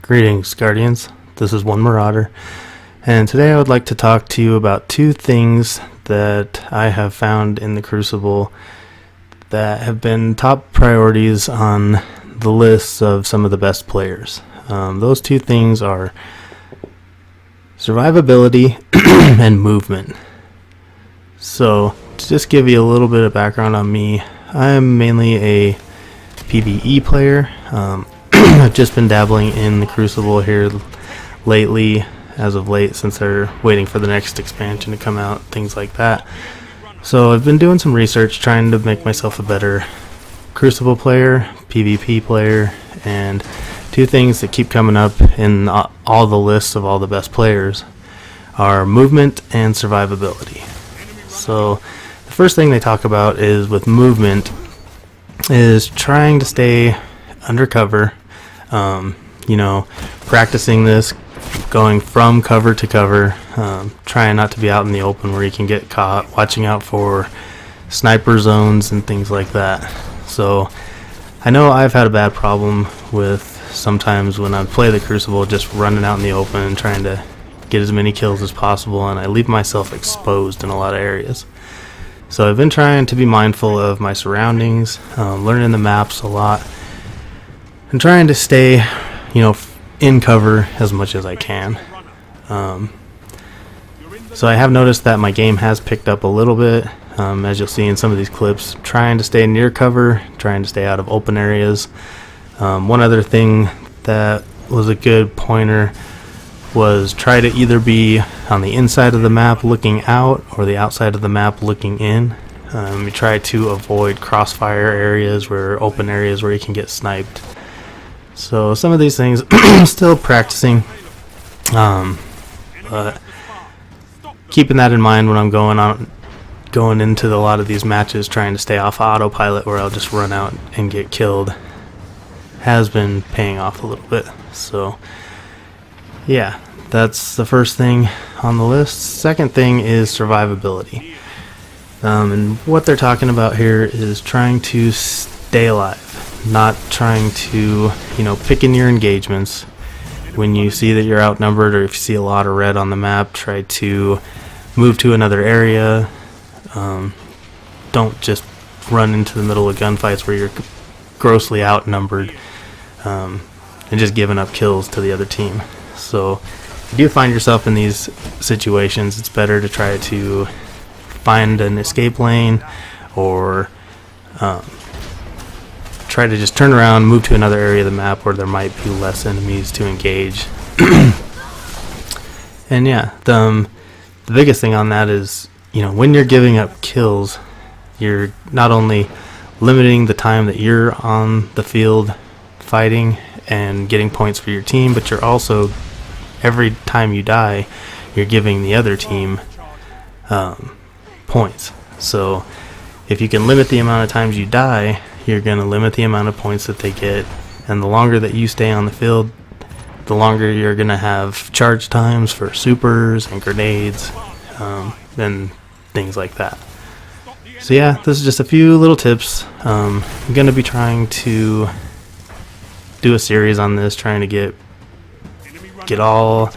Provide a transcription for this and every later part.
Greetings, Guardians. This is One Marauder, and today I would like to talk to you about two things that I have found in the Crucible that have been top priorities on the lists of some of the best players. Those two things are survivability and movement. So, to just give you a little bit of background on me, I am mainly a PvE player. I've just been dabbling in the Crucible here lately, as of late, since they're waiting for the next expansion to come out, things like that. So I've been doing some research, trying to make myself a better Crucible player, PvP player, and two things that keep coming up in all the lists of all the best players are movement and survivability. So the first thing they talk about is with movement is trying to stay undercover, practicing this, going from cover to cover, trying not to be out in the open where you can get caught, watching out for sniper zones and things like that. So I know I've had a bad problem with sometimes when I play the Crucible just running out in the open and trying to get as many kills as possible, and I leave myself exposed in a lot of areas. So I've been trying to be mindful of my surroundings, learning the maps a lot, and trying to stay, in cover as much as I can. So I have noticed that my game has picked up a little bit, as you'll see in some of these clips, trying to stay near cover, trying to stay out of open areas. One other thing that was a good pointer was try to either be on the inside of the map looking out or the outside of the map looking in. You try to avoid crossfire areas or open areas where you can get sniped. So some of these things I'm still practicing, but keeping that in mind when I'm going into a lot of these matches, trying to stay off autopilot where I'll just run out and get killed, has been paying off a little bit. So yeah, that's the first thing on the list. Second thing is survivability. And what they're talking about here is trying to stay alive, not trying to, pick in your engagements. When you see that you're outnumbered or if you see a lot of red on the map, try to move to another area. Don't just run into the middle of gunfights where you're grossly outnumbered and just giving up kills to the other team. So if you do find yourself in these situations, it's better to try to find an escape lane or try to just turn around, move to another area of the map where there might be less enemies to engage. And yeah, the biggest thing on that is, when you're giving up kills, you're not only limiting the time that you're on the field fighting and getting points for your team, but you're also, every time you die, you're giving the other team points. So if you can limit the amount of times you die, you're going to limit the amount of points that they get, and the longer that you stay on the field, the longer you're going to have charge times for supers and grenades, and things like that. So yeah, this is just a few little tips. I'm going to be trying to do a series on this, trying to get all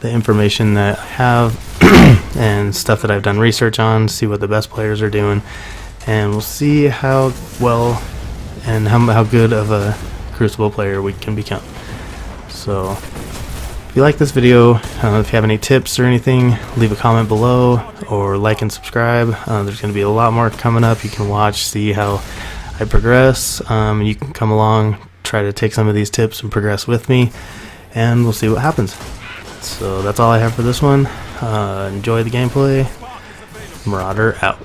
the information that I have and stuff that I've done research on, see what the best players are doing, and we'll see how well and how good of a Crucible player we can become. So if you like this video, if you have any tips or anything, leave a comment below or like and subscribe. There's going to be a lot more coming up. You can watch, see how I progress. You can come along, try to take some of these tips and progress with me, and we'll see what happens. So that's all I have for this one. Enjoy the gameplay. Marauder out.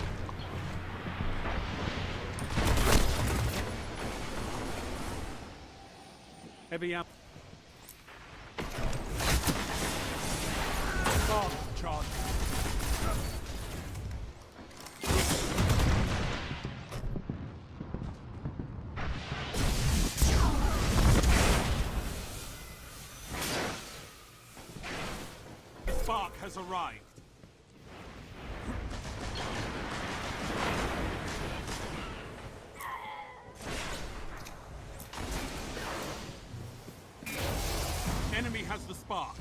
Heavy up. Charge. Spark has arrived. has the spark.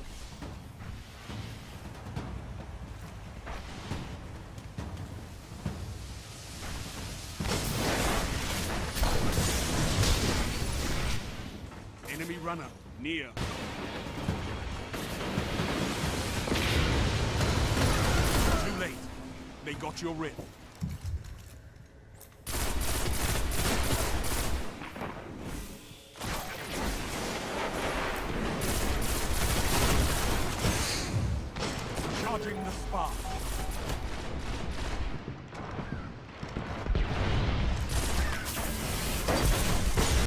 Enemy runner, near. Too late. They got your rift.